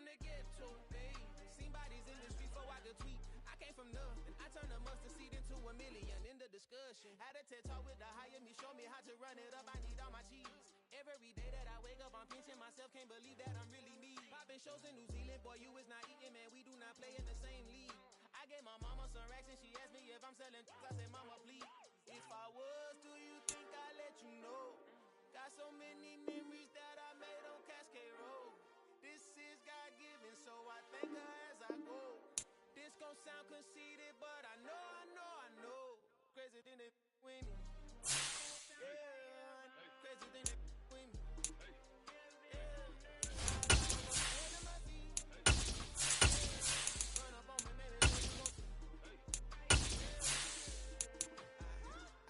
from the ghetto, babe. Seen bodies in the streets before I could tweet. I came from nothing. I turned a mustard seed into a million. In the discussion, had a TED talk with the higher me. Show me how to run it up. I need all my cheese. Every day that I wake up, I'm pinching myself. Can't believe that I'm really me. Popping shows in New Zealand, boy, you is not eating, man. We do not play in the same league. I gave my mama some racks and she asked me if I'm selling. I said, mama, please. If I was, do you think I'd let you know? Got so many memories that I made on Cascade Road. This is God-given, so I thank her as I go. This gon' sound conceited, but I know. Crazy than it with me. Yeah, crazy than it with me.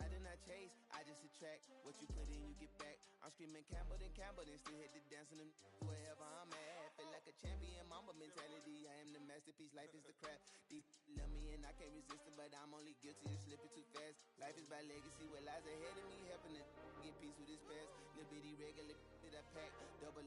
I did not chase, I just attract. What you put in, you get back. I'm screaming Campbell, then still hit the dancing and wherever I'm at. Feel like a champion, mamba mentality. I am the masterpiece, life is the craft. Deep love me and I can't resist it, but I'm only guilty of slipping too fast. Life is by legacy, what lies ahead of me, helping to get peace with this past. Little bitty regular that I pack, 007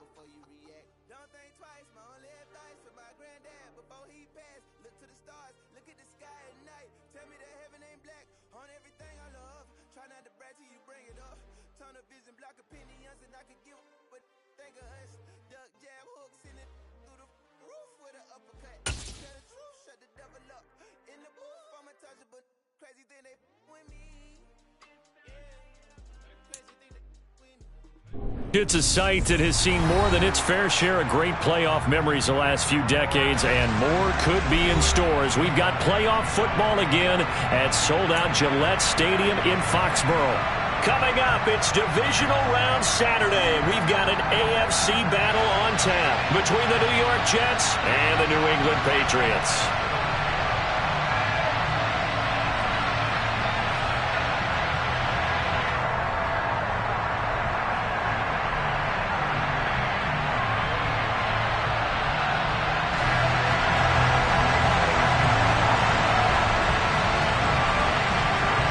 before you react. Don't think twice, my only advice for my granddad before he passed. Look to the stars, look at the sky at night. Tell me that heaven ain't black on everything I love. Try not to brag till you bring it up. Tunnel vision, block opinions, and I could give but think of us. Duck, jab, hooks in it through the roof with an uppercut. Tell the truth, shut the devil up. In the booth, I'm untouchable. Crazy thing they with me. Yeah, crazy thing they with me. It's a site that has seen more than its fair share of great playoff memories the last few decades, and more could be in store as we've got playoff football again at sold-out Gillette Stadium in Foxborough. Coming up, it's Divisional Round Saturday, and we've got an AFC battle on tap between the New York Jets and the New England Patriots.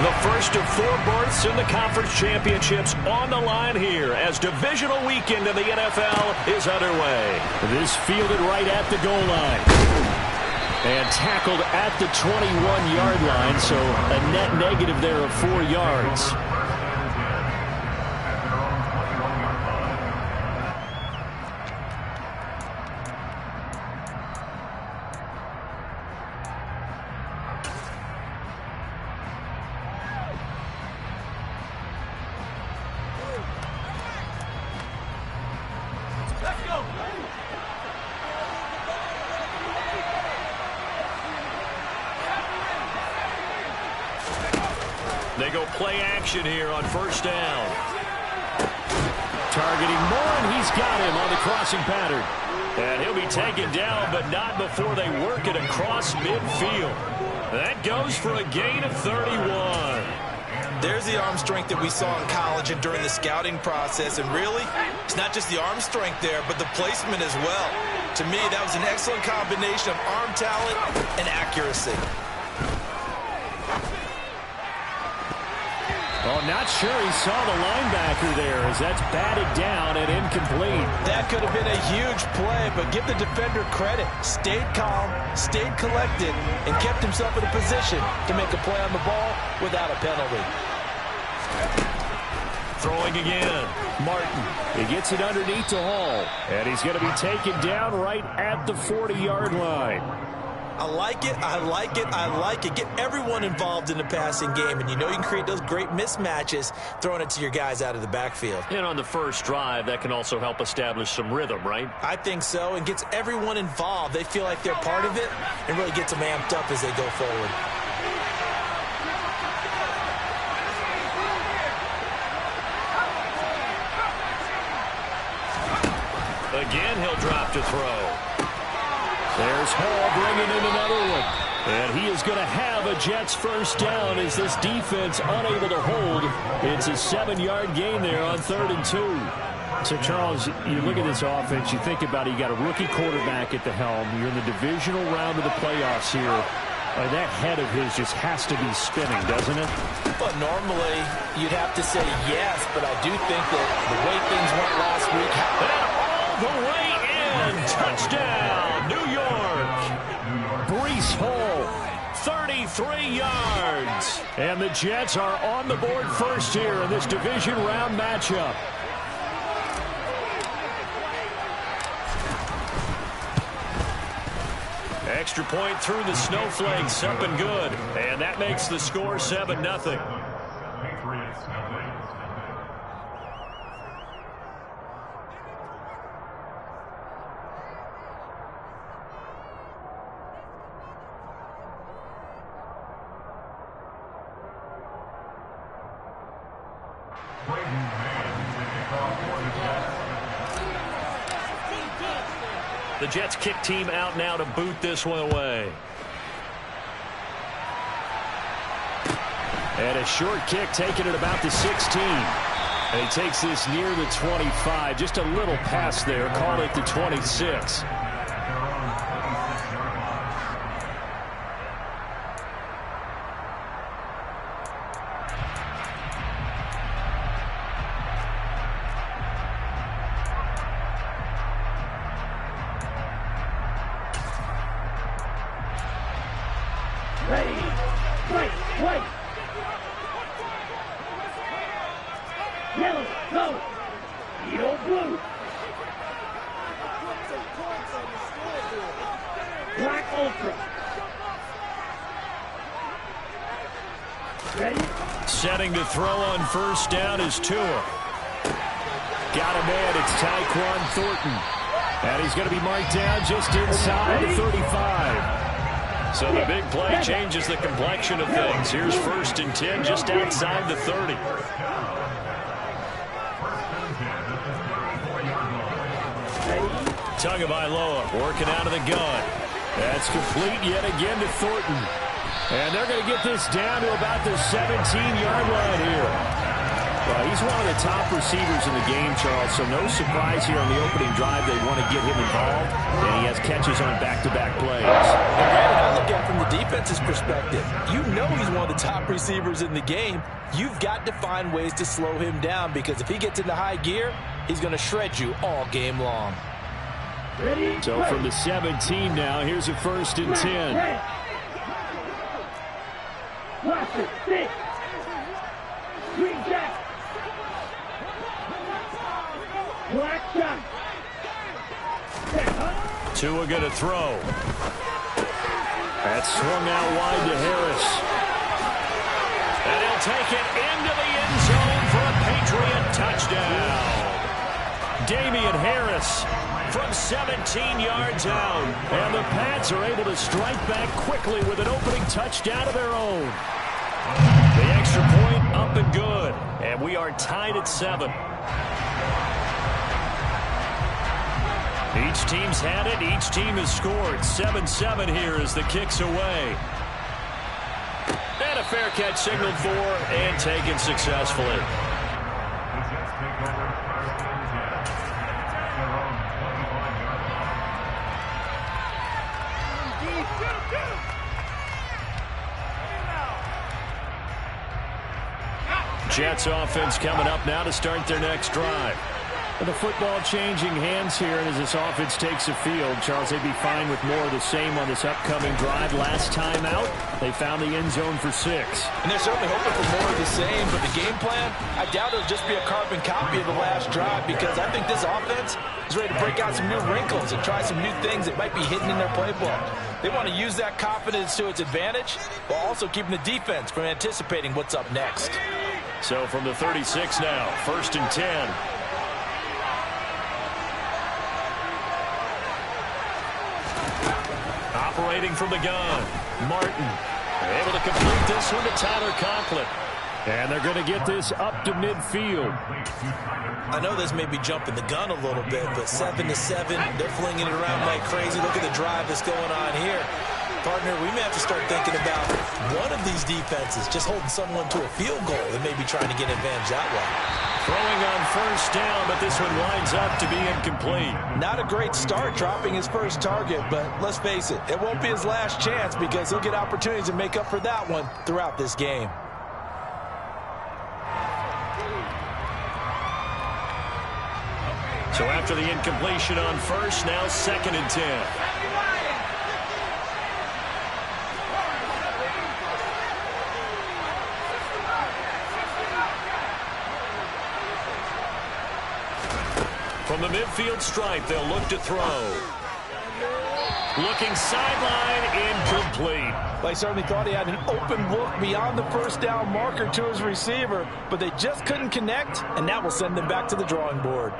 The first of 4 berths in the conference championships on the line here as divisional weekend in the NFL is underway. This fielded right at the goal line. And tackled at the 21-yard line, so a net negative there of 4 yards. They go play action here on first down. Targeting Moore, and he's got him on the crossing pattern. And he'll be taken down, but not before they work it across midfield. That goes for a gain of 31. There's the arm strength that we saw in college and during the scouting process. And really, it's not just the arm strength there, but the placement as well. To me, that was an excellent combination of arm talent and accuracy. Well, not sure he saw the linebacker there as that's batted down and incomplete. That could have been a huge play, but give the defender credit. Stayed calm, stayed collected, and kept himself in a position to make a play on the ball without a penalty. Throwing again. Martin. He gets it underneath to Hall. And he's going to be taken down right at the 40-yard line. I like it, I like it, I like it. Get everyone involved in the passing game, and you know you can create those great mismatches throwing it to your guys out of the backfield. And on the first drive, that can also help establish some rhythm, right? I think so, and gets everyone involved. They feel like they're part of it and really gets them amped up as they go forward. Again, he'll drop to throw. There's Hall bringing in another one. And he is going to have a Jets first down as this defense unable to hold. It's a 7-yard gain there on 3rd and 2. So, Charles, you look at this offense, you think about it, you got a rookie quarterback at the helm. You're in the divisional round of the playoffs here. That head of his just has to be spinning, doesn't it? Well, normally you'd have to say yes, but I do think that the way things went last week. And all the way in. again. Touchdown, New York. Breece Hall, 33 yards. And the Jets are on the board first here in this division round matchup. Extra point through the snowflakes, up and good. And that makes the score 7-0. The Jets kick team out now to boot this one away. And a short kick taken at about the 16. And he takes this near the 25. Just a little pass there. Called it the 26. Setting to throw on first down is Tua. Got a man, it's Tyquan Thornton. And he's going to be marked down just inside the 35. So the big play changes the complexion of things. Here's 1st and 10 just outside the 30. Tagovailoa working out of the gun. That's complete yet again to Thornton. And they're going to get this down to about the 17-yard line here. Well, he's one of the top receivers in the game, Charles, so no surprise here on the opening drive they want to get him involved, and he has catches on back-to-back plays. And Brandon, I look at it from the defense's perspective. You know he's one of the top receivers in the game. You've got to find ways to slow him down because if he gets into high gear, he's going to shred you all game long. So from the 17 now, here's a 1st and 10. Watch it, 6. Green jack. Black shot. Tua going to throw. That's swung out wide to Harris. And he'll take it into the end zone for a Patriot touchdown. Damian Harris from 17 yards out. And the Pats are able to strike back quickly with an opening touchdown of their own. The extra point up and good. And we are tied at 7. Each team's had it. Each team has scored. 7-7 here as the kick's away. And a fair catch signaled for and taken successfully. Jets offense coming up now to start their next drive. And the football changing hands here as this offense takes the field. Charles, they'd be fine with more of the same on this upcoming drive. Last time out, they found the end zone for 6. And they're certainly hoping for more of the same, but the game plan, I doubt it'll just be a carbon copy of the last drive because I think this offense is ready to break out some new wrinkles and try some new things that might be hidden in their playbook. They want to use that confidence to its advantage while also keeping the defense from anticipating what's up next. So from the 36 now, 1st and 10. Operating from the gun, Martin able to complete this one to Tyler Conklin. And they're going to get this up to midfield. I know this may be jumping the gun a little bit, but 7-7, they're flinging it around like crazy. Look at the drive that's going on here. Partner, we may have to start thinking about one of these defenses just holding someone to a field goal and maybe trying to get an advantage that way. Throwing on first down, but this one winds up to be incomplete. Not a great start dropping his first target, but let's face it, it won't be his last chance because he'll get opportunities to make up for that one throughout this game. So after the incompletion on first, now 2nd and 10. From the midfield stripe, they'll look to throw. Looking sideline, incomplete. Well, he certainly thought he had an open look beyond the first down marker to his receiver, but they just couldn't connect, and that will send them back to the drawing board.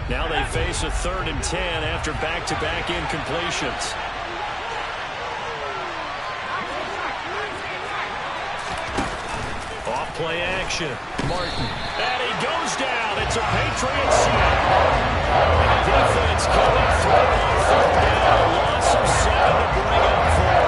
Now they face a 3rd and 10 after back-to-back incompletions. Off-play action. Martin. And he goes down. It's a Patriots sack. And the defense coming through on 3rd down. A loss of 7 to bring up 4.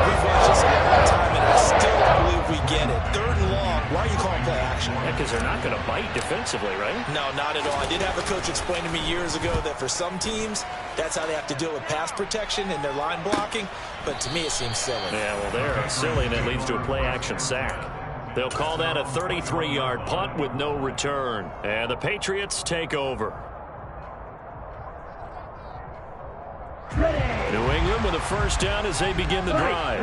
We've watched this a long time, and I still don't believe we get it. 3rd and long. Why are you calling play action? Yeah, because they're not going to bite defensively, right? No, not at all. I did have a coach explain to me years ago that for some teams, that's how they have to deal with pass protection and their line blocking. But to me, it seems silly. Yeah, well, they're silly, and it leads to a play-action sack. They'll call that a 33-yard punt with no return. And the Patriots take over. New England with a first down as they begin the drive.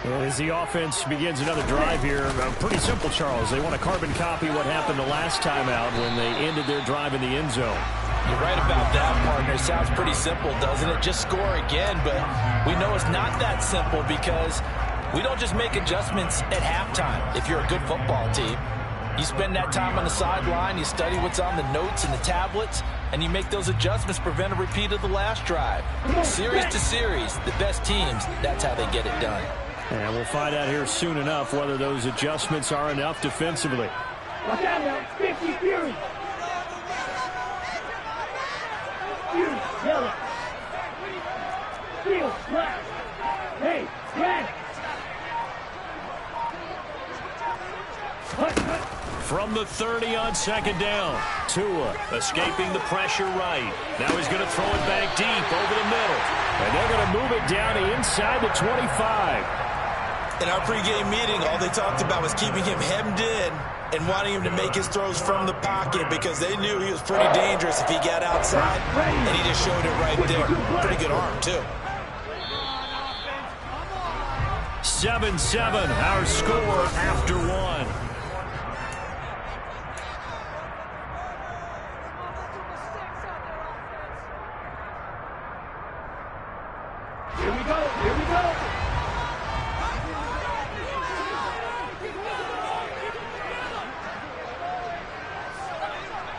As the offense begins another drive here, pretty simple, Charles. They want to carbon copy what happened the last time out when they ended their drive in the end zone. You're right about that, partner. Sounds pretty simple, doesn't it? Just score again, but we know it's not that simple because we don't just make adjustments at halftime. If you're a good football team, you spend that time on the sideline, you study what's on the notes and the tablets, and you make those adjustments, prevent a repeat of the last drive. Series to series, the best teams, that's how they get it done. And we'll find out here soon enough whether those adjustments are enough defensively. Watch out now, 50 Fury. Fury, yellow. Steel, black. Hey, red. From the 30 on 2nd down. Tua escaping the pressure right. Now he's going to throw it back deep over the middle. And they're going to move it down inside the 25. In our pregame meeting, all they talked about was keeping him hemmed in and wanting him to make his throws from the pocket because they knew he was pretty dangerous if he got outside, and he just showed it right there. Pretty good arm, too. 7-7, our score after 1. Here we go, here we go.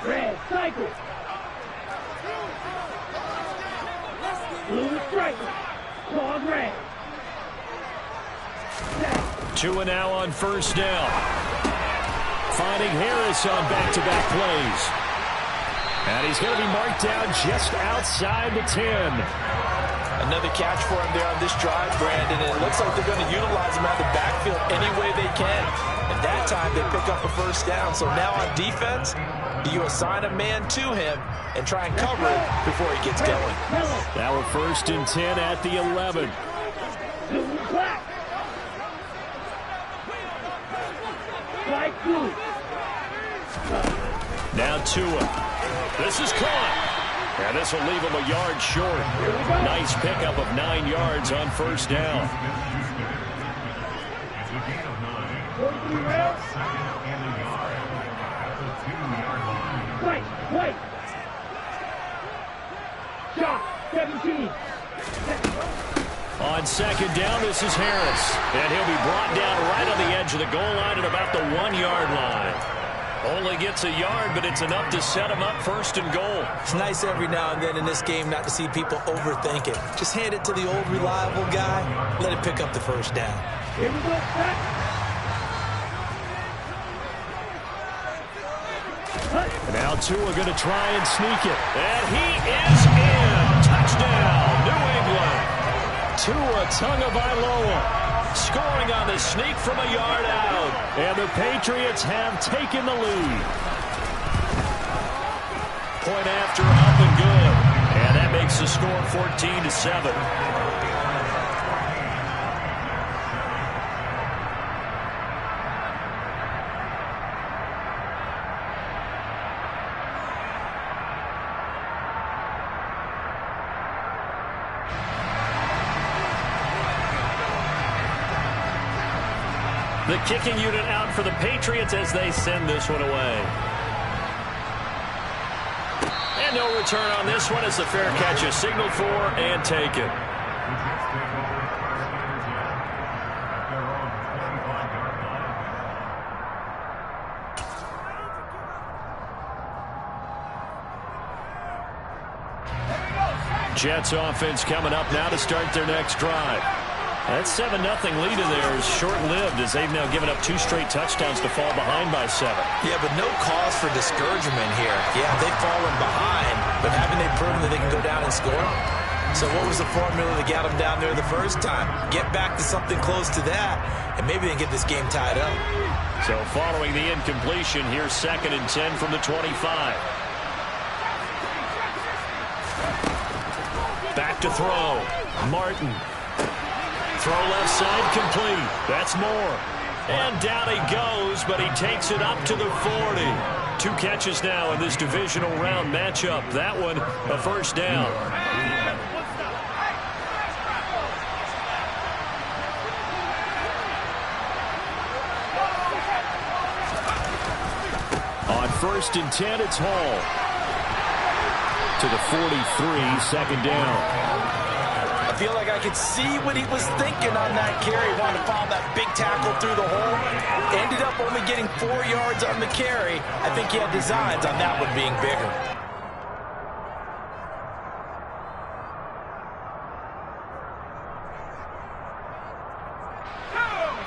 Red, cycle. Blue is striker. Claws red. Tua now on first down. Finding Harris on back-to-back plays. And he's going to be marked down just outside the 10. Another catch for him there on this drive, Brandon, and it looks like they're going to utilize him out of the backfield any way they can. And that time they pick up a first down. So now on defense, you assign a man to him and try and cover it before he gets going. Now we're 1st and 10 at the 11. Now Tua. This is caught. And this will leave him a yard short. Nice pickup of 9 yards on first down. Wait. Shot, 17. On 2nd down, this is Harris. And he'll be brought down right on the edge of the goal line at about the 1-yard line. Only gets a yard, but it's enough to set him up 1st and goal. It's nice every now and then in this game not to see people overthink it. Just hand it to the old reliable guy. Let it pick up the first down. Here we go, Now Tua going to try and sneak it. And he is in. Touchdown, New England. Tua Tagovailoa scoring on the sneak from a yard out. And the Patriots have taken the lead. Point after up and good. And that makes the score 14-7. The kicking unit out for the Patriots as they send this one away. And no return on this one as the fair catch is signaled for and taken. Jets offense coming up now to start their next drive. That 7-0 lead in there is short-lived as they've now given up 2 straight touchdowns to fall behind by 7. Yeah, but no cause for discouragement here. Yeah, they've fallen behind, but haven't they proven that they can go down and score? So what was the formula that got them down there the first time? Get back to something close to that, and maybe they can get this game tied up. So following the incompletion, here's 2nd and 10 from the 25. Back to throw. Martin. Throw left side complete. That's more. And down he goes, but he takes it up to the 40. 2 catches now in this divisional round matchup. That one, a first down. On 1st and 10, it's Hall. To the 43, 2nd down. I feel like I could see what he was thinking on that carry. He wanted to follow that big tackle through the hole. Ended up only getting 4 yards on the carry. I think he had designs on that one being bigger.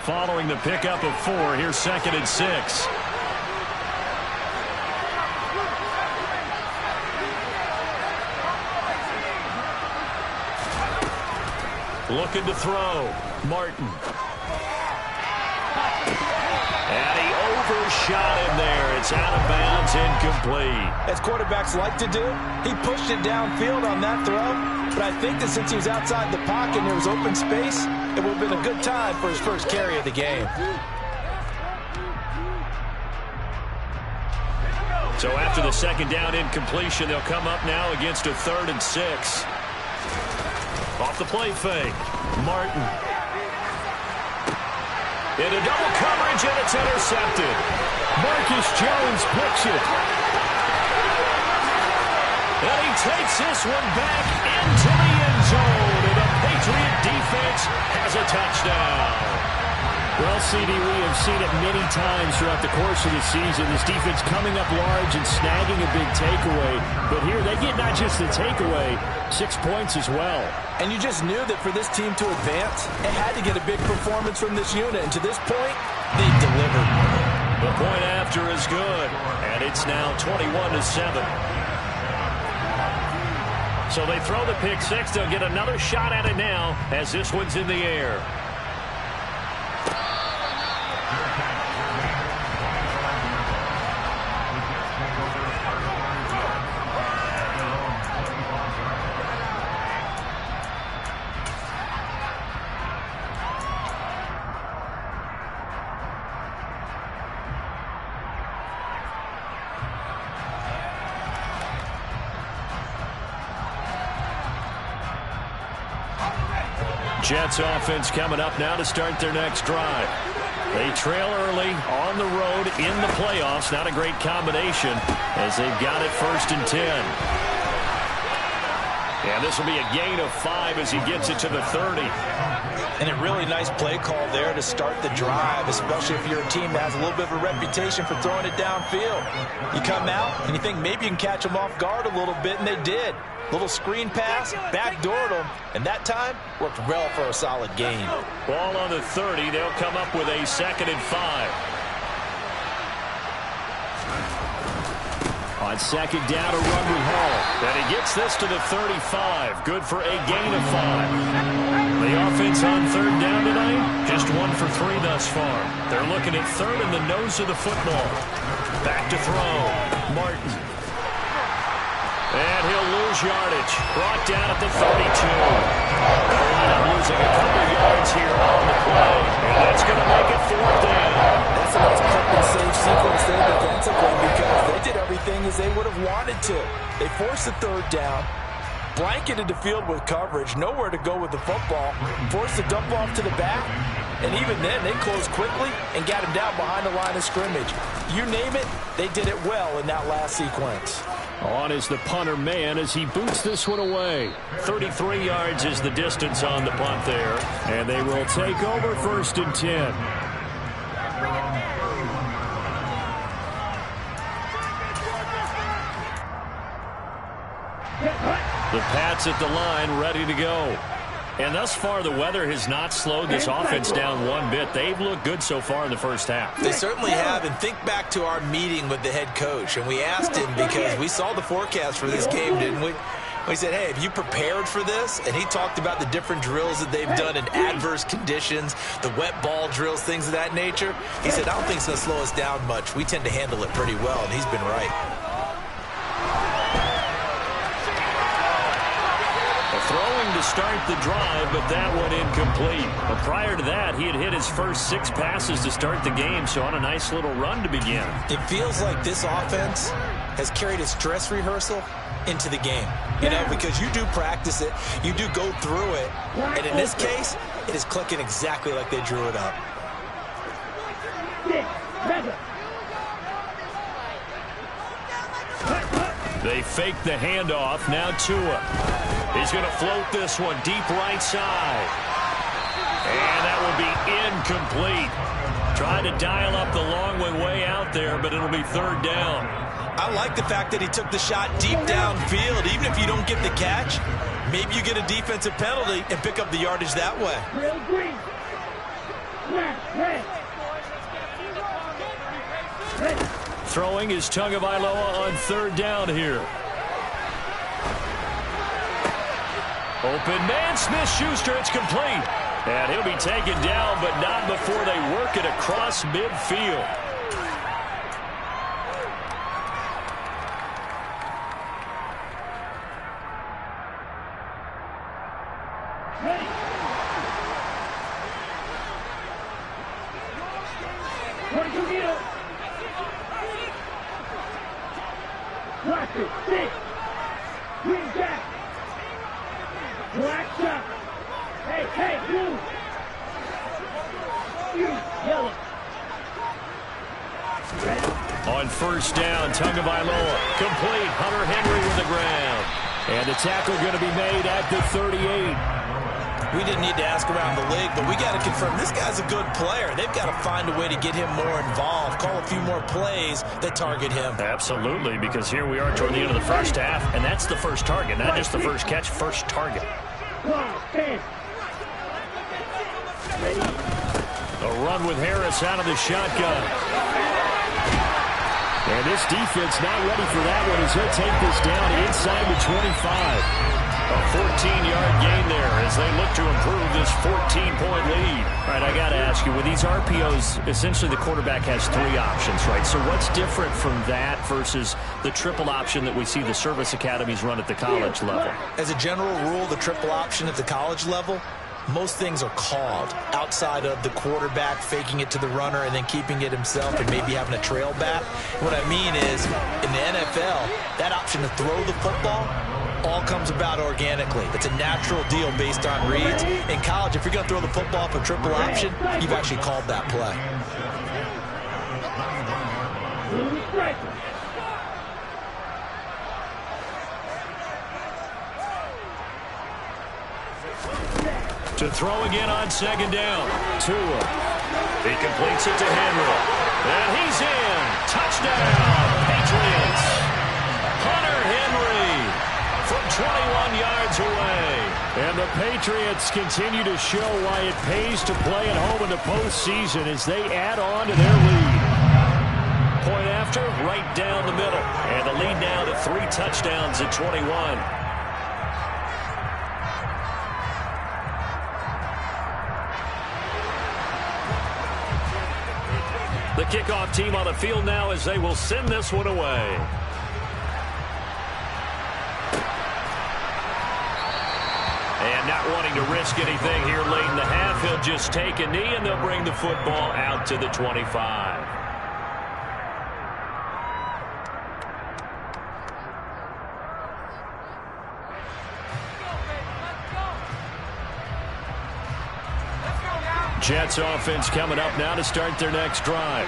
Following the pickup of 4, here's 2nd and 6. Looking to throw. Martin. And he overshot him there. It's out of bounds, incomplete. As quarterbacks like to do, he pushed it downfield on that throw. But I think that since he was outside the pocket and there was open space, it would have been a good time for his first carry of the game. So after the 2nd down incompletion, they'll come up now against a 3rd and 6. Off the play fake. Martin. Into double coverage, and it's intercepted. Marcus Jones picks it. And he takes this one back into the end zone. And the Patriot defense has a touchdown. Well, CD, we have seen it many times throughout the course of the season. This defense coming up large and snagging a big takeaway. But here, they get not just the takeaway, 6 points as well. And you just knew that for this team to advance, it had to get a big performance from this unit. And to this point, they delivered. The point after is good. And it's now 21-7. So they throw the pick 6. They'll get another shot at it now as this one's in the air. Jets offense coming up now to start their next drive. They trail early on the road in the playoffs. Not a great combination as they've got it 1st and 10. And this will be a gain of 5 as he gets it to the 30. And a really nice play call there to start the drive, especially if you're a team that has a little bit of a reputation for throwing it downfield. You come out and you think maybe you can catch them off guard a little bit, and they did. Little screen pass, backdoored them, and that time worked well for a solid gain. Ball on the 30. They'll come up with a 2nd and 5. On 2nd down, a run with Hall. And he gets this to the 35. Good for a gain of 5. The offense on 3rd down tonight, just 1 for 3 thus far. They're looking at 3rd in the nose of the football. Back to throw. Martin. And he'll lose yardage. Brought down at the 32. Losing a couple yards here on the play. And that's going to make it 4th down. That's a nice cut and save sequence there defensively because they did everything as they would have wanted to. They forced the 3rd down, blanketed the field with coverage, nowhere to go with the football, forced the dump off to the back, And even then, they closed quickly and got him down behind the line of scrimmage. You name it, they did it well in that last sequence. On is the punter man as he boots this one away. 33 yards is the distance on the punt there. And they will take over 1st and 10. The Pats at the line, ready to go. And thus far, the weather has not slowed this offense down one bit. They've looked good so far in the first half. They certainly have. And think back to our meeting with the head coach. And we asked him, because we saw the forecast for this game, didn't we? We said, hey, have you prepared for this? And he talked about the different drills that they've done in adverse conditions, the wet ball drills, things of that nature. He said, I don't think it's going to slow us down much. We tend to handle it pretty well, and he's been right. Throwing to start the drive, but that one incomplete. But prior to that, he had hit his first 6 passes to start the game, so on a nice little run to begin. It feels like this offense has carried its dress rehearsal into the game. You know, because you do practice it, you do go through it, and in this case, it is clicking exactly like they drew it up. They fake the handoff. Now Tua. He's going to float this one deep right side. And that will be incomplete. Trying to dial up the long one way out there, but it'll be 3rd down. I like the fact that he took the shot deep downfield. Even if you don't get the catch, maybe you get a defensive penalty and pick up the yardage that way. Throwing is Tagovailoa on 3rd down here. Open man, Smith-Schuster, it's complete. And he'll be taken down, but not before they work it across midfield. On 1st down, Tagovailoa complete. Hunter Henry with the ground. And the tackle going to be made at the 38. We didn't need to ask around the league, but we got to confirm this guy's a good player. They've got to find a way to get him more involved, call a few more plays that target him. Absolutely, because here we are toward the end of the first half, and that's the first target, not just the first catch, first target. A run with Harris out of the shotgun. And this defense not ready for that one as he'll take this down inside the 25. A 14-yard gain there as they look to improve this 14-point lead. All right, I got to ask you, with these RPOs, essentially the quarterback has 3 options, right? So what's different from that versus the triple option that we see the service academies run at the college level? As a general rule, the triple option at the college level, most things are called outside of the quarterback faking it to the runner and then keeping it himself and maybe having a trail back. What I mean is, in the NFL, that option to throw the football all comes about organically. It's a natural deal based on reads. In college, if you're going to throw the football for triple option, you've actually called that play. To throw again on 2nd down. Tua. He completes it to Henry. And he's in. Touchdown, Patriots. Hunter Henry from 21 yards away. And the Patriots continue to show why it pays to play at home in the postseason as they add on to their lead. Point after, right down the middle. And the lead now to 3 touchdowns at 21. The kickoff team on the field now as they will send this one away. And not wanting to risk anything here late in the half, he'll just take a knee and they'll bring the football out to the 25. Jets offense coming up now to start their next drive.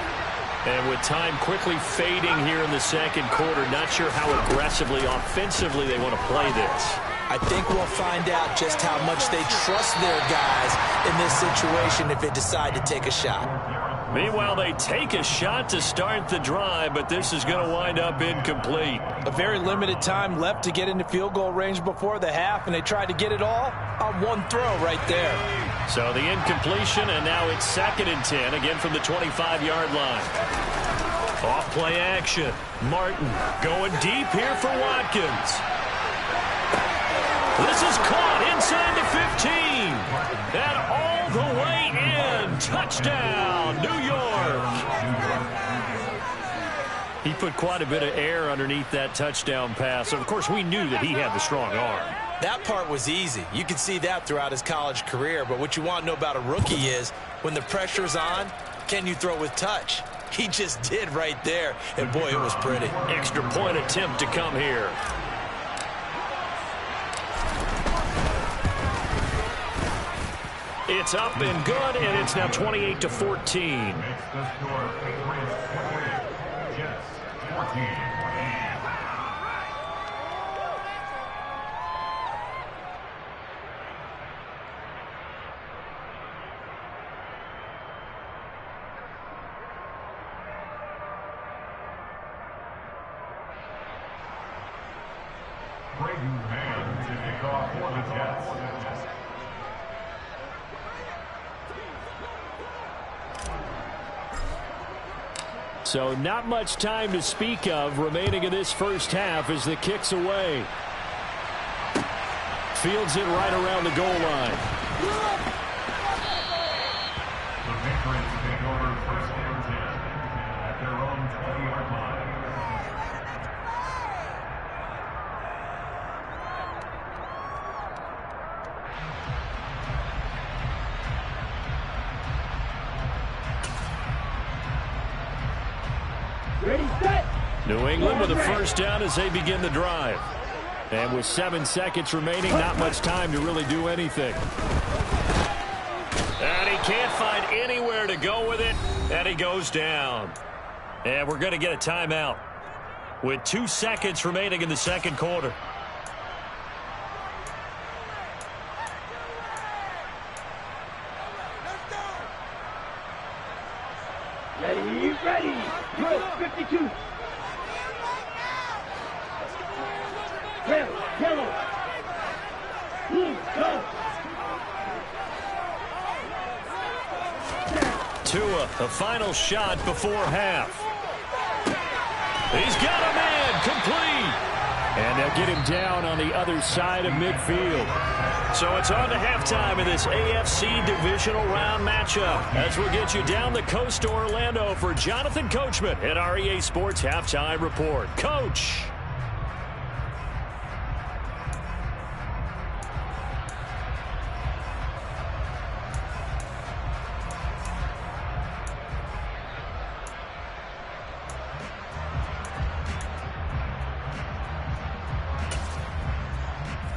And with time quickly fading here in the second quarter, not sure how aggressively, offensively they want to play this. I think we'll find out just how much they trust their guys in this situation if they decide to take a shot. Meanwhile, they take a shot to start the drive, but this is going to wind up incomplete. A very limited time left to get into field goal range before the half, and they tried to get it all on one throw right there. So the incompletion, and now it's 2nd and 10, again from the 25-yard line. Off-play action. Martin going deep here for Watkins. This is caught inside the 15. And all the way in. Touchdown, New York. He put quite a bit of air underneath that touchdown pass. Of course, we knew that he had the strong arm. That part was easy. You can see that throughout his college career. But what you want to know about a rookie is when the pressure's on, can you throw with touch? He just did right there. And, boy, it was pretty. Extra point attempt to come here. It's up and good, and it's now 28-14. So not much time to speak of remaining in this first half as the kick's away. Fields it right around the goal line. The Patriots take over 1st and 10 at their own 20-yard line. Ready, set. New England with a first down as they begin the drive. And with 7 seconds remaining, not much time to really do anything. And he can't find anywhere to go with it, and he goes down. And we're going to get a timeout with 2 seconds remaining in the second quarter. Ready, ready. Drill 52. Red, yellow. Blue, go. Tua, the final shot before half. He's got a man, complete. And they'll get him down on the other side of midfield. So it's on to halftime in this AFC divisional round matchup as we'll get you down the coast to Orlando for Jonathan Coachman at our EA Sports Halftime Report. Coach.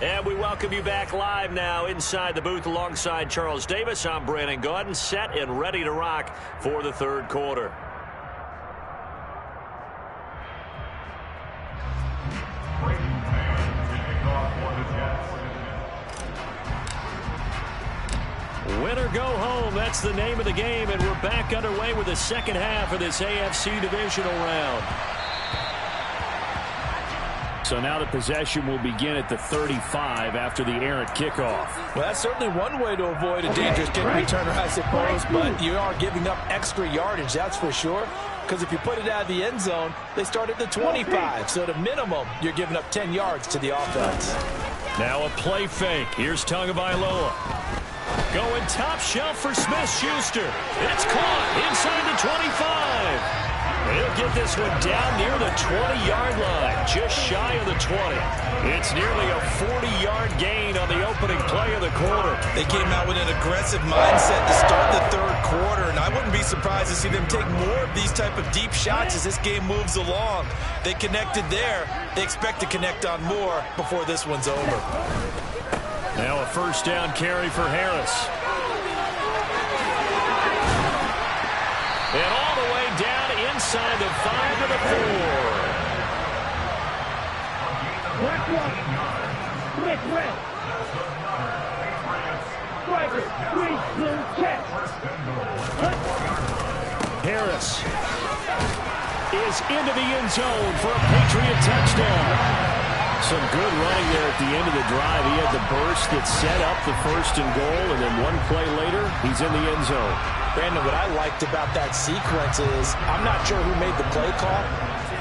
And we welcome you back live now inside the booth alongside Charles Davis. I'm Brandon Gaudin, set and ready to rock for the third quarter. Win or go home, that's the name of the game, and we're back underway with the second half of this AFC divisional round. So now the possession will begin at the 35 after the errant kickoff. Well, that's certainly one way to avoid a dangerous kick returner, I suppose, but you are giving up extra yardage, that's for sure. Because if you put it out of the end zone, they start at the 25. So at a minimum, you're giving up 10 yards to the offense. Now a play fake. Here's Tagovailoa. Going top shelf for Smith-Schuster. It's caught inside the 25. He'll get this one down near the 20-yard line, just shy of the 20. It's nearly a 40-yard gain on the opening play of the quarter. They came out with an aggressive mindset to start the third quarter, and I wouldn't be surprised to see them take more of these type of deep shots as this game moves along. They connected there. They expect to connect on more before this one's over. Now a first down carry for Harris. And all the way down inside the 5 to the 4. Black one. Split red. Striker, 3 blue check. Harris is into the end zone for a Patriot touchdown. Some good running there at the end of the drive. He had the burst that set up the 1st and goal, and then one play later, he's in the end zone. Brandon, what I liked about that sequence is I'm not sure who made the play call,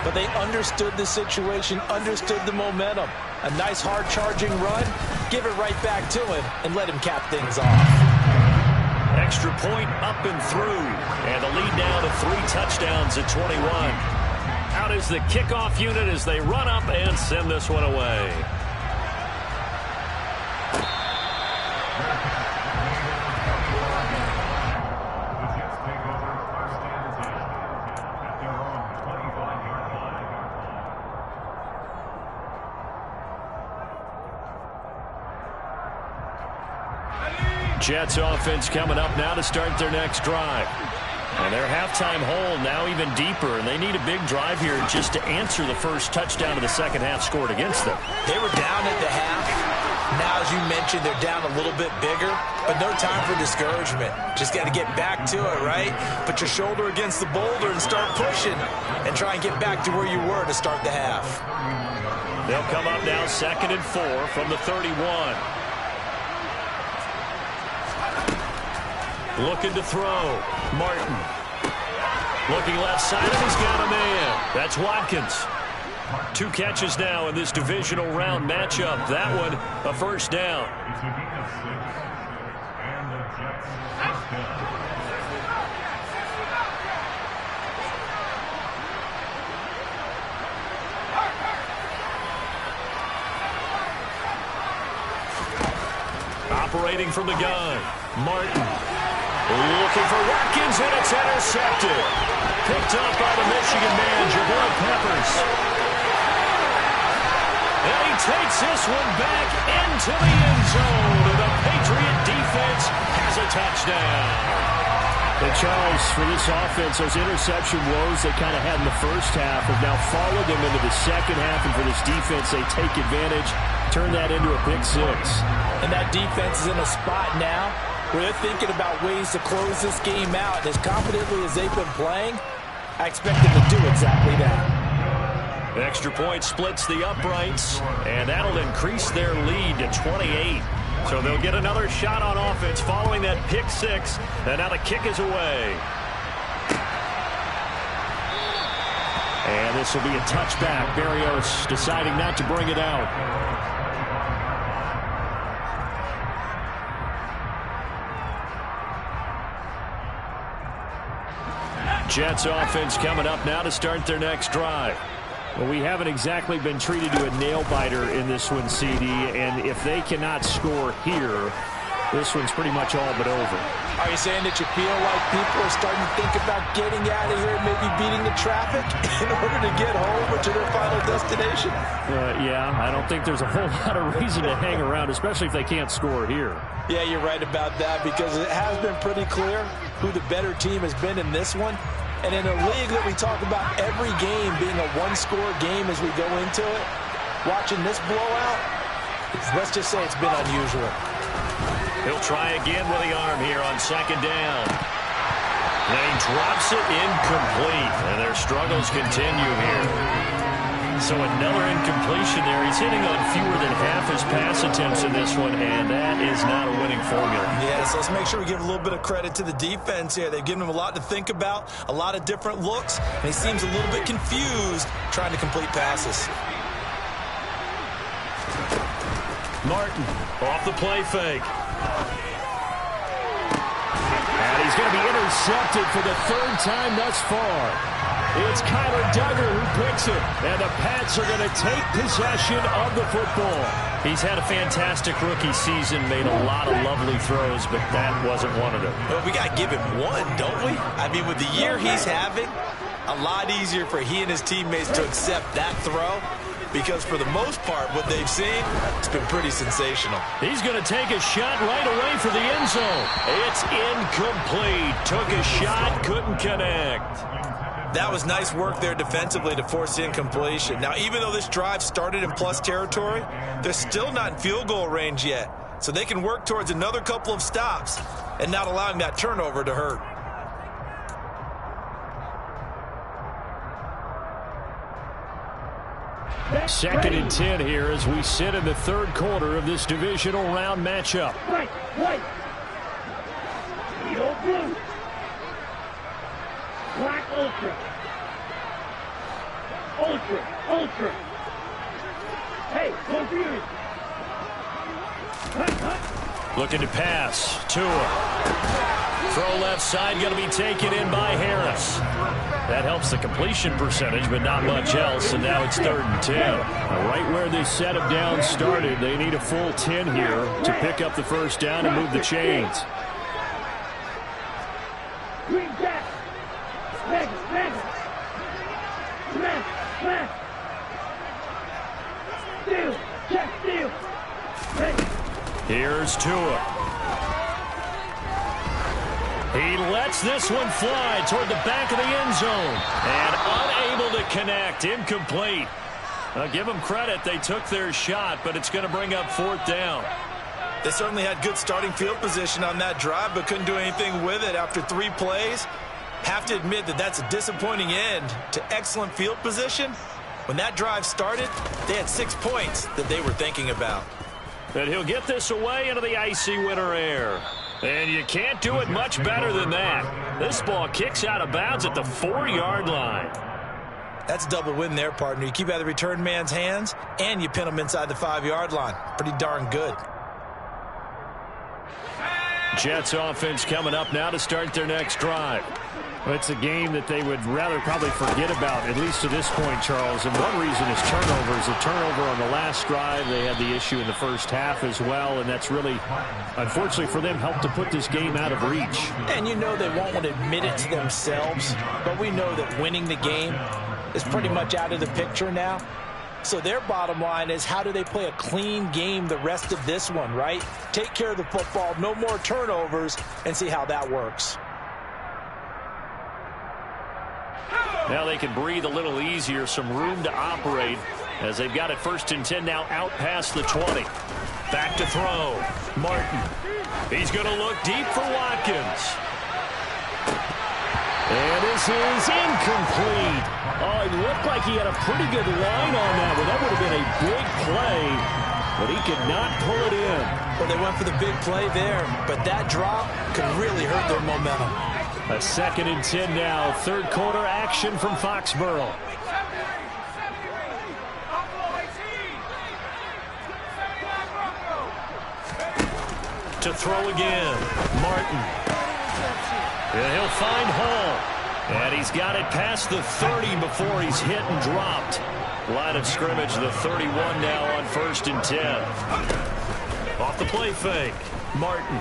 but they understood the situation, understood the momentum. A nice hard-charging run, give it right back to him, and let him cap things off. Extra point up and through, and the lead now to 3 touchdowns at 21. Out is the kickoff unit as they run up and send this one away. The Jets take over 1st and 10 at their own 25-yard line. Jets offense coming up now to start their next drive. And their halftime hole now even deeper, and they need a big drive here just to answer the first touchdown of the second half scored against them. They were down at the half. Now, as you mentioned, they're down a little bit bigger, but no time for discouragement. Just got to get back to it, right? Put your shoulder against the boulder and start pushing and try and get back to where you were to start the half. They'll come up now 2nd and 4 from the 31. Looking to throw. Martin. Looking left side, and he's got a man. That's Watkins. 2 catches now in this divisional round matchup. That one, a first down. It's a gain of 6, and the Jets first down. Operating from the gun. Martin. Looking for Watkins, and it's intercepted. Picked up by the Michigan man, Jabril Peppers. And he takes this one back into the end zone. And the Patriot defense has a touchdown. And Charles, for this offense, those interception woes they kind of had in the first half have now followed them into the second half. And for this defense, they take advantage, turn that into a pick 6. And that defense is in a spot now where they're thinking about ways to close this game out. And as confidently as they've been playing, I expect them to do exactly that. Extra point splits the uprights, and that'll increase their lead to 28. So they'll get another shot on offense following that pick 6, and now the kick is away. And this will be a touchback. Barrios deciding not to bring it out. Jets offense coming up now to start their next drive. Well, we haven't exactly been treated to a nail-biter in this one, CD, and if they cannot score here, this one's pretty much all but over. Are you saying that you feel like people are starting to think about getting out of here and maybe beating the traffic in order to get home or to their final destination? Yeah, I don't think there's a whole lot of reason to hang around, especially if they can't score here. Yeah, you're right about that, because it has been pretty clear who the better team has been in this one. And in a league that we talk about every game being a one-score game as we go into it, watching this blowout, let's just say it's been unusual. He'll try again with the arm here on 2nd down. And he drops it incomplete, and their struggles continue here. So another incompletion there. He's hitting on fewer than half his pass attempts in this one, and that is not a winning formula. Yeah, so let's make sure we give a little bit of credit to the defense here. They've given him a lot to think about, a lot of different looks, and he seems a little bit confused trying to complete passes. Martin off the play fake. And he's going to be intercepted for the 3rd time thus far. It's Kyler Duggar who picks it, and the Pats are going to take possession of the football. He's had a fantastic rookie season, made a lot of lovely throws, but that wasn't one of them. Well, we got to give him one, don't we? I mean, with the year he's having, a lot easier for he and his teammates to accept that throw because for the most part, what they've seen, it's been pretty sensational. He's going to take a shot right away for the end zone. It's incomplete. Took a shot, couldn't connect. That was nice work there defensively to force the incompletion. Now, even though this drive started in plus territory, they're still not in field goal range yet. So they can work towards another couple of stops and not allowing that turnover to hurt. Second and 10 here as we sit in the third quarter of this divisional round matchup. Right. Yellow blue. Black ultra. Ultra. Hey, go Fury. Looking to pass. Tua. Throw left side, going to be taken in by Harris. That helps the completion percentage, but not much else, and now it's 3rd and 10. Right where this set of downs started, they need a full 10 here to pick up the first down and move the chains. Green jack. Mega. Smash. Steal. Check steal. Hey. Here's Tua. He lets this one fly toward the back of the end zone. And unable to connect. Incomplete. Give them credit. They took their shot, but it's going to bring up 4th down. They certainly had good starting field position on that drive, but couldn't do anything with it after 3 plays. Have to admit that that's a disappointing end to excellent field position. When that drive started, they had 6 points that they were thinking about. And he'll get this away into the icy winter air. And you can't do it much better than that. This ball kicks out of bounds at the 4-yard line. That's a double win there, partner. You keep out of the return man's hands, and you pin him inside the 5-yard line. Pretty darn good. Jets offense coming up now to start their next drive. Well, it's a game that they would rather probably forget about, at least to this point, Charles. And one reason is turnovers. A turnover on the last drive. They had the issue in the first half as well, and that's really, unfortunately for them, helped to put this game out of reach. And you know they won't want to admit it to themselves, but we know that winning the game is pretty much out of the picture now. So their bottom line is, how do they play a clean game the rest of this one, right? Take care of the football, no more turnovers, and see how that works. Now they can breathe a little easier, some room to operate as they've got it 1st and 10 now out past the 20. Back to throw. Martin. He's going to look deep for Watkins. And this is incomplete. Oh, it looked like he had a pretty good line on that one. That would have been a big play, but he could not pull it in. Well, they went for the big play there, but that drop could really hurt their momentum. A 2nd and 10 now. 3rd quarter action from Foxborough. To throw again. Martin. And he'll find Hall. And he's got it past the 30 before he's hit and dropped. Line of scrimmage, the 31 now on 1st and 10. Off the play fake. Martin.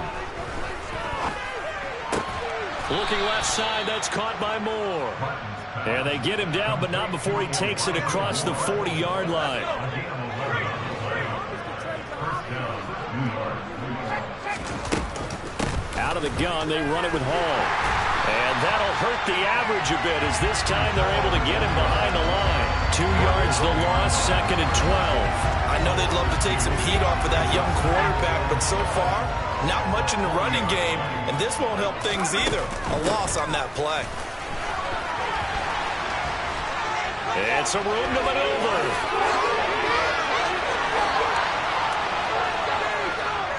Looking left side, that's caught by Moore. And they get him down, but not before he takes it across the 40-yard line. Out of the gun, they run it with Hall. And that'll hurt the average a bit as this time they're able to get him behind the line. 2 yards the loss, 2nd and 12. I know they'd love to take some heat off of that young quarterback, but so far, not much in the running game, and this won't help things either. A loss on that play. It's a room to maneuver.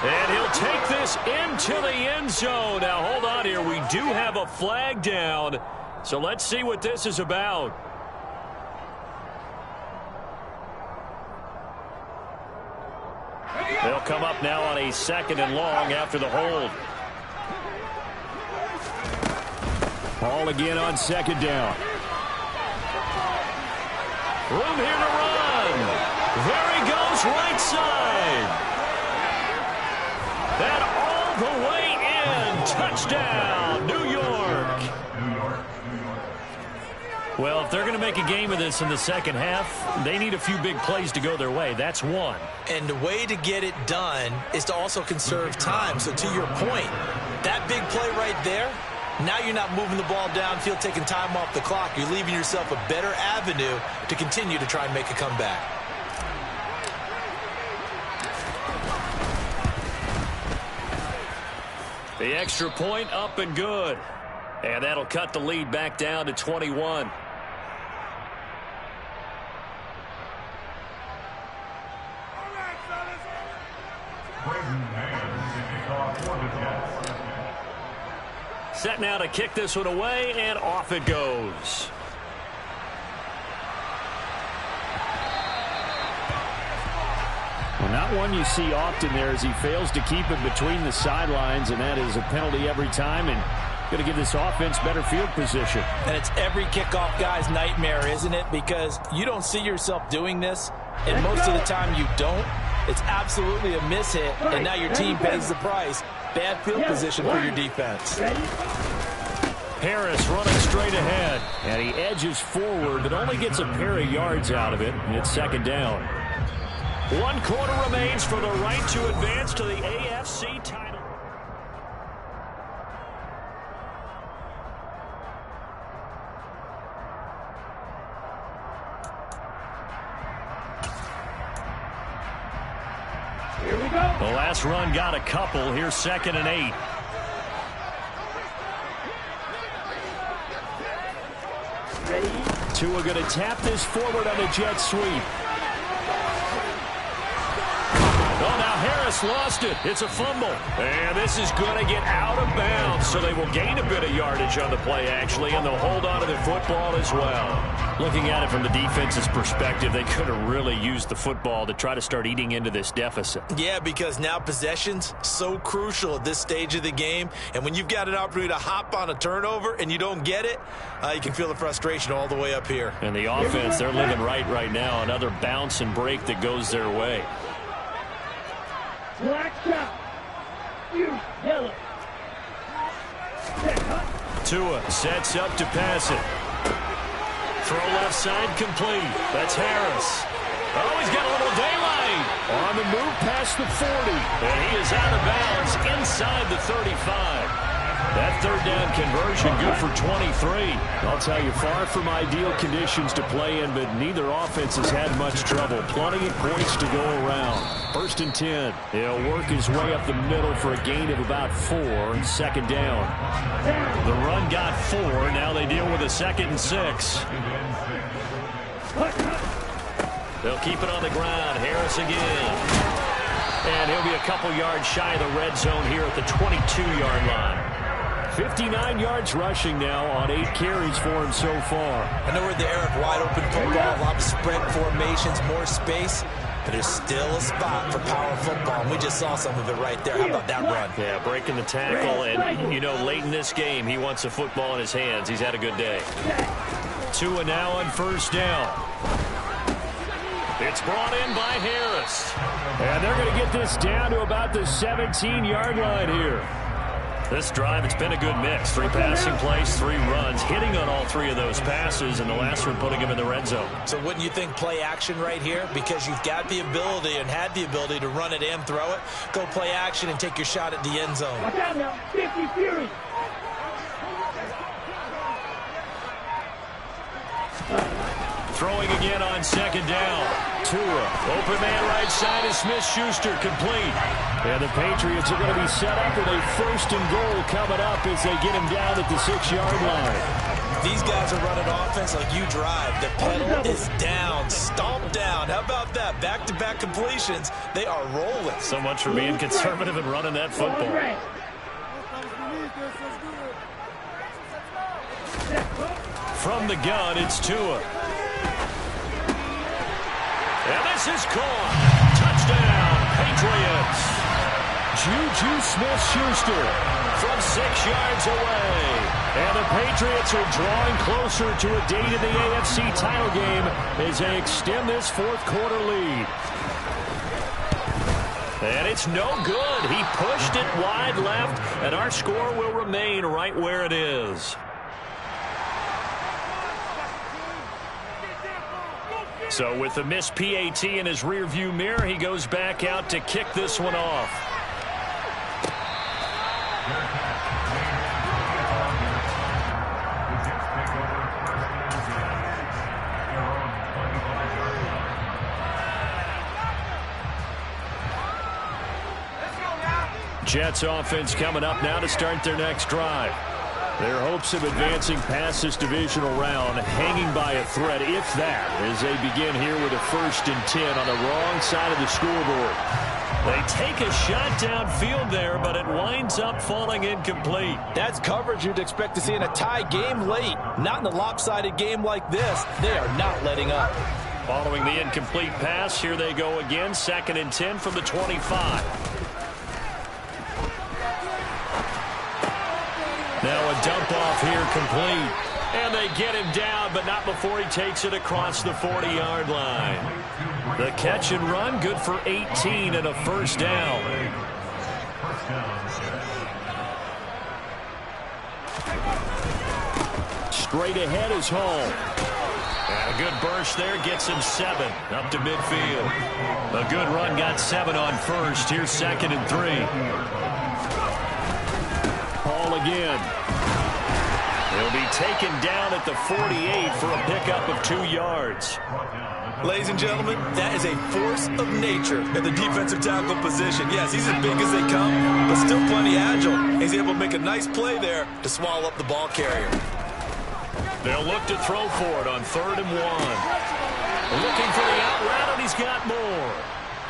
And he'll take this into the end zone. Now, hold on here. We do have a flag down, so let's see what this is about. They'll come up now on a 2nd and long after the hold. Hall again on 2nd down. Room here to run. There he goes, right side. And all the way in. Touchdown, New York. Well, if they're going to make a game of this in the second half, they need a few big plays to go their way. That's one. And the way to get it done is to also conserve time. So to your point, that big play right there, now you're not moving the ball downfield, taking time off the clock. You're leaving yourself a better avenue to continue to try and make a comeback. The extra point up and good. And that'll cut the lead back down to 21. Set now to kick this one away, and off it goes. Well, not one you see often there as he fails to keep it between the sidelines, and that is a penalty every time, and going to give this offense better field position. And it's every kickoff guy's nightmare, isn't it? Because you don't see yourself doing this, and most of the time you don't. It's absolutely a miss-hit, and now your team pays the price. Bad field position for your defense. Harris running straight ahead. And he edges forward, but only gets a pair of yards out of it, and it's second down. 1 quarter remains for the right to advance to the AFC title. Here we go. The last run got a couple. Here's 2nd and 8. Ready? Tua going to tap this forward on a jet sweep. Oh, now Harris lost it. It's a fumble. And this is going to get out of bounds, so they will gain a bit of yardage on the play, actually, and they'll hold on to the football as well. Looking at it from the defense's perspective, they could have really used the football to try to start eating into this deficit. Yeah, because now possession's so crucial at this stage of the game. And when you've got an opportunity to hop on a turnover and you don't get it, you can feel the frustration all the way up here. And the offense, they're living right now. Another bounce and break that goes their way. Black shot. You yellow. Tua sets up to pass it. Throw left side complete. That's Harris. Oh, he's got a little daylight. On the move past the 40. And he is out of bounds inside the 35. That third down conversion good for 23. I'll tell you, far from ideal conditions to play in, but neither offense has had much trouble. Plenty of points to go around. 1st and 10. He'll work his way up the middle for a gain of about 4. 2nd down. The run got 4. Now they deal with a 2nd and 6. They'll keep it on the ground. Harris again. And he'll be a couple yards shy of the red zone here at the 22-yard line. 59 yards rushing now on 8 carries for him so far. I know we're in the era of wide-open football, a lot of spread formations, more space, but there's still a spot for power football, and we just saw some of it right there. How about that run? Yeah, breaking the tackle, and, you know, late in this game, he wants the football in his hands. He's had a good day. Tua now on 1st down. It's brought in by Harris. And they're going to get this down to about the 17-yard line here. This drive, it's been a good mix. 3 passing plays, 3 runs, hitting on all 3 of those passes, and the last one putting him in the red zone. So wouldn't you think play action right here? Because you've got the ability and had the ability to run it and throw it. Go play action and take your shot at the end zone. Watch out now. 50 Fury. Throwing again on 2nd down. Tua, open man right side is Smith-Schuster, complete. And the Patriots are going to be set up with a 1st and goal coming up as they get him down at the 6-yard line. These guys are running offense like you drive. The pedal is down, stomped down. How about that? Back-to-back completions. They are rolling. So much for being conservative and running that football. From the gun, it's Tua. And this is caught. Touchdown, Patriots. Juju Smith-Schuster from 6 yards away. And the Patriots are drawing closer to a date in the AFC title game as they extend this 4th quarter lead. And it's no good. He pushed it wide left, and our score will remain right where it is. So with the missed PAT in his rearview mirror, he goes back out to kick this one off. Jets offense coming up now to start their next drive. Their hopes of advancing past this divisional round hanging by a thread, if that, as they begin here with a 1st and 10 on the wrong side of the scoreboard. They take a shot downfield there, but it winds up falling incomplete. That's coverage you'd expect to see in a tie game late. Not in a lopsided game like this. They are not letting up. Following the incomplete pass, here they go again, 2nd and 10 from the 25. Now a dump off here complete. And they get him down, but not before he takes it across the 40-yard line. The catch and run, good for 18 and a 1st down. Straight ahead is Hall. And a good burst there gets him 7 up to midfield. A good run got 7 on 1st. Here's 2nd and 3. Hall again. He'll be taken down at the 48 for a pickup of 2 yards. Ladies and gentlemen, that is a force of nature at the defensive tackle position. Yes, he's as big as they come, but still plenty agile. He's able to make a nice play there to swallow up the ball carrier. They'll look to throw for it on 3rd and 1. Looking for the out route, and he's got more.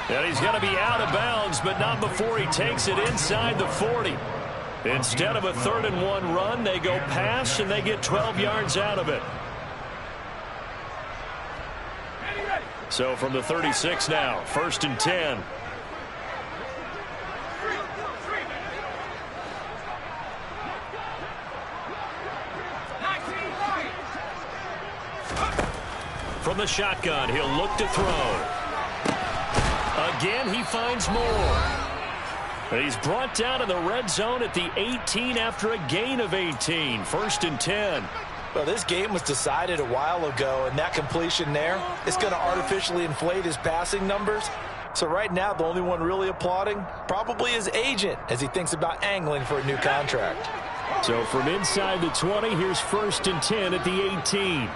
And he's going to be out of bounds, but not before he takes it inside the 40. Instead of a 3rd and 1 run, they go pass, and they get 12 yards out of it. So from the 36 now, 1st and 10. From the shotgun, he'll look to throw. Again, he finds more. He's brought down in the red zone at the 18 after a gain of 18. 1st and 10. Well, this game was decided a while ago, and that completion there is going to artificially inflate his passing numbers. So right now, the only one really applauding probably his agent as he thinks about angling for a new contract. So from inside the 20, here's 1st and 10 at the 18.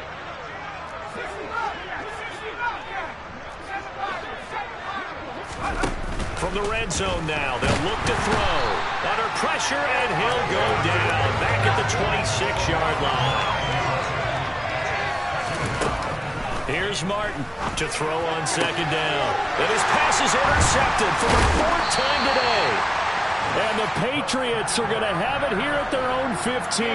From the red zone now, they'll look to throw. Under pressure, and he'll go down back at the 26-yard line. Here's Martin to throw on 2nd down. And his pass is intercepted for the 4th time today. And the Patriots are going to have it here at their own 15.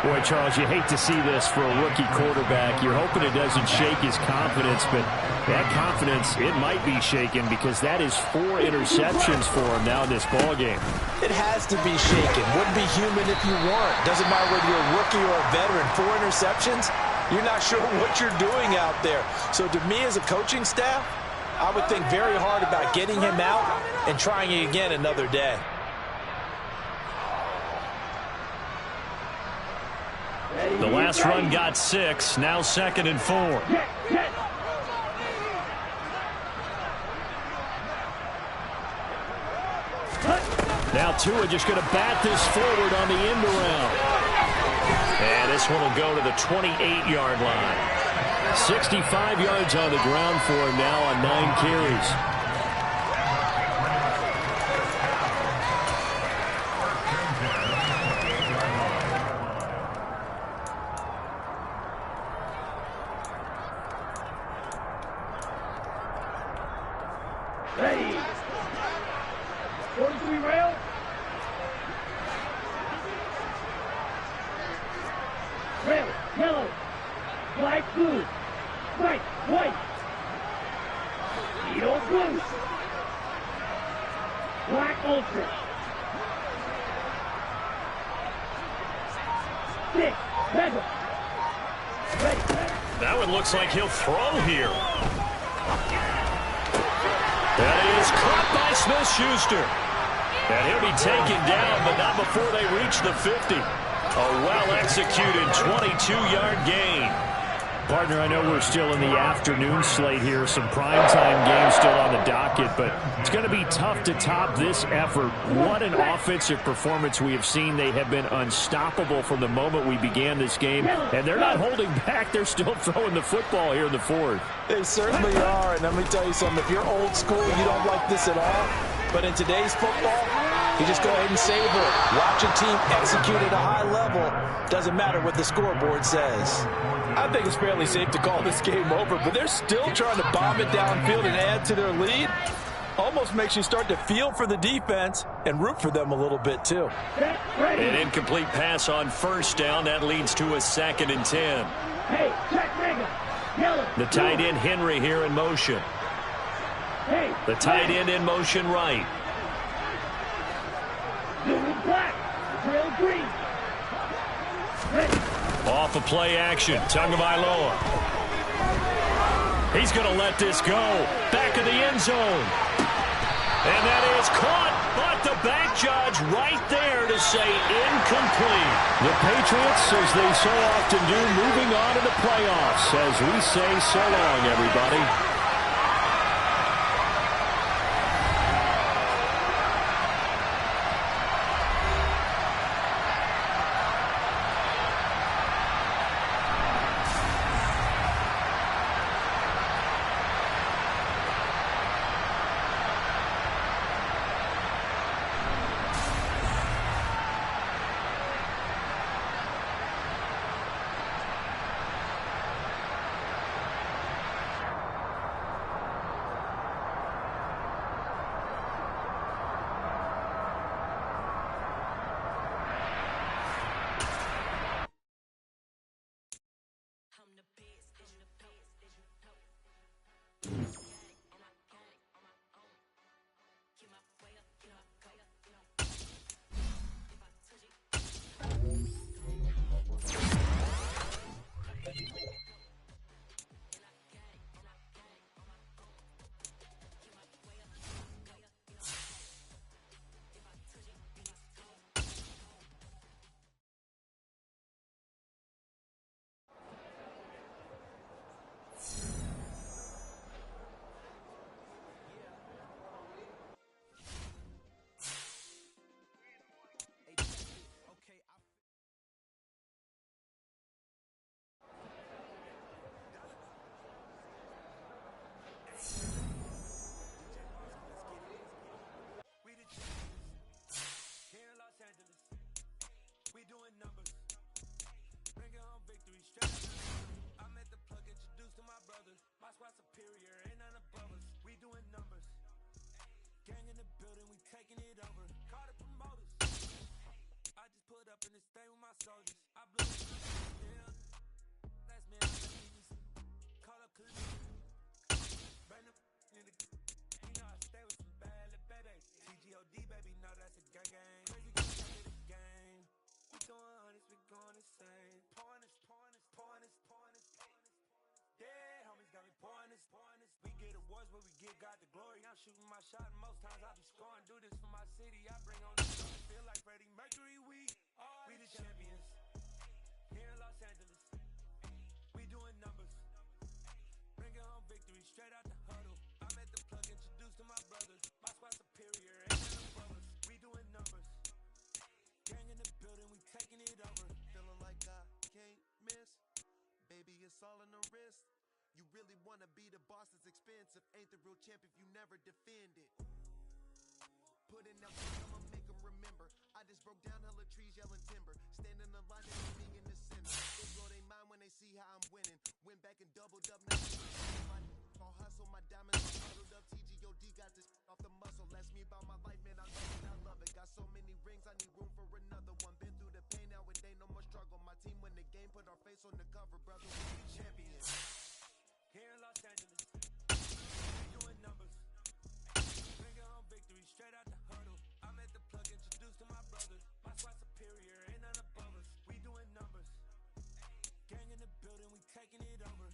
Boy, Charles, you hate to see this for a rookie quarterback. You're hoping it doesn't shake his confidence, but that confidence, it might be shaken because that is 4 interceptions for him now in this ballgame. It has to be shaken. Wouldn't be human if you weren't. Doesn't matter whether you're a rookie or a veteran. 4 interceptions, you're not sure what you're doing out there. So to me as a coaching staff, I would think very hard about getting him out and trying it again another day. The last run got 6, now 2nd and 4. Now Tua just going to bat this forward on the end around. And this one will go to the 28-yard line. 65 yards on the ground for him now on 9 carries. Ready. 43 rail. Rail, yellow, black, blue, white, white. Needle, blue. Black, ultra. 6, mega. Ready. That one looks like he'll throw here. That is caught by Smith-Schuster. And he'll be taken down, but not before they reach the 50. A well-executed 22-yard gain. Partner, I know we're still in the afternoon slate here. Some primetime games still on the docket, but it's going to be tough to top this effort. What an offensive performance we have seen. They have been unstoppable from the moment we began this game, and they're not holding back. They're still throwing the football here in the fourth. They certainly are, and let me tell you something. If you're old school, you don't like this at all, but in today's football, you just go ahead and savor it. Watch a team execute at a high level. Doesn't matter what the scoreboard says. I think it's fairly safe to call this game over, but they're still trying to bomb it downfield and add to their lead. Almost makes you start to feel for the defense and root for them a little bit, too. An incomplete pass on first down. That leads to a 2nd and 10. Hey, check nigga. Yellow. The tight end, Henry, here in motion. Hey. The tight end in motion right. Blue black. Drill green. Ready. Off of play action. Tagovailoa. He's going to let this go. Back of the end zone. And that is caught. But the back judge right there to say incomplete. The Patriots, as they so often do, moving on to the playoffs. As we say so long, everybody. got the glory. I'm shooting my shot, and most times I be scoring. Do this for my city. I bring on the sun. Feel like Freddie Mercury. We the champions here in Los Angeles. We doing numbers, bringing home victory straight out the huddle. I'm at the plug, introduced to my brothers. My squad superior, ain't none above us. We doing numbers, gang in the building, we taking it over. Feeling like I can't miss, baby, it's all in the wrist. You really wanna be the boss, it's expensive. Ain't the real champ if you never defend it. Put in that work, I'ma make them remember. I just broke down hella trees, yelling timber. Standing in the line and being in the center. They blow they mind when they see how I'm winning. Went back and doubled up, now all hustle, my diamonds are huddled up. TGOD got this off the muscle. Ask me about my life, man, I love it, I love it. Got so many rings, I need room for another one. Been through the pain, now it ain't no more struggle. My team win the game, put our face on the cover, brother. We the champions here in Los Angeles. We doing numbers, bringing home victory straight out the huddle. I'm at the plug, introduced to my brothers. My squad superior, ain't none above us. We doing numbers, gang in the building, we taking it over.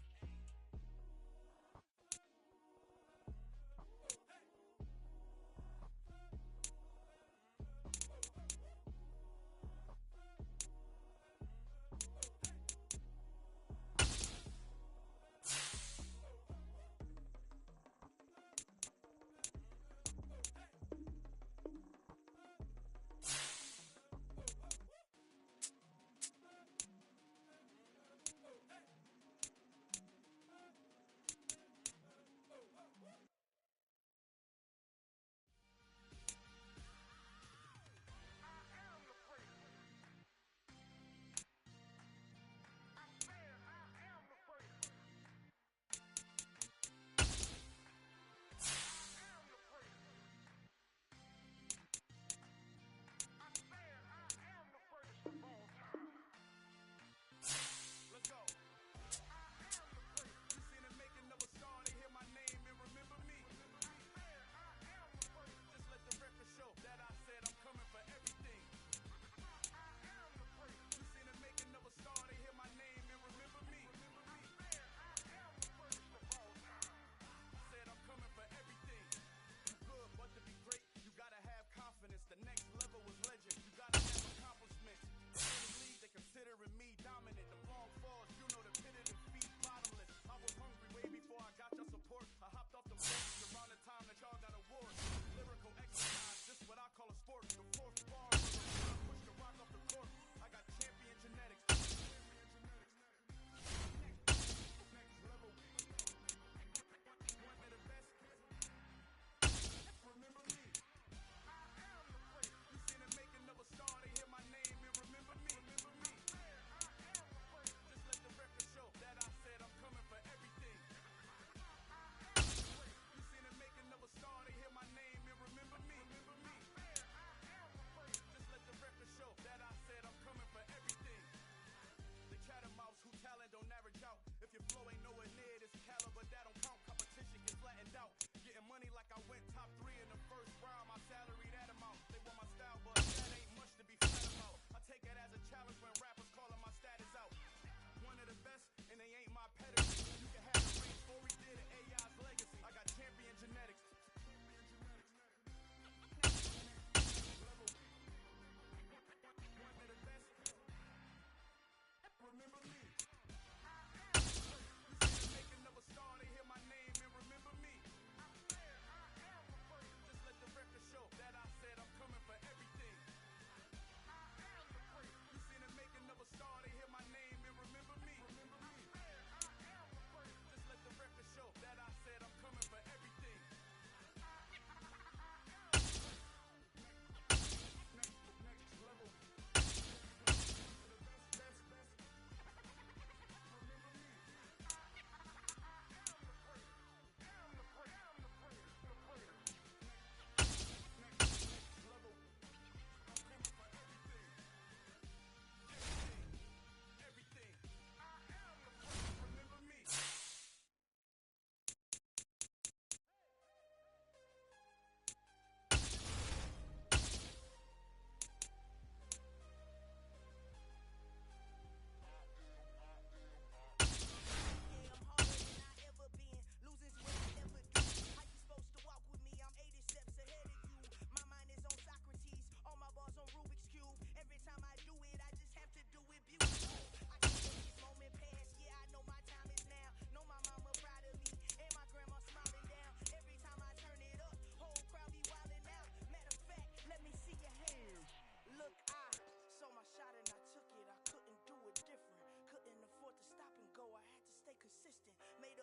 go, I had to stay consistent. Made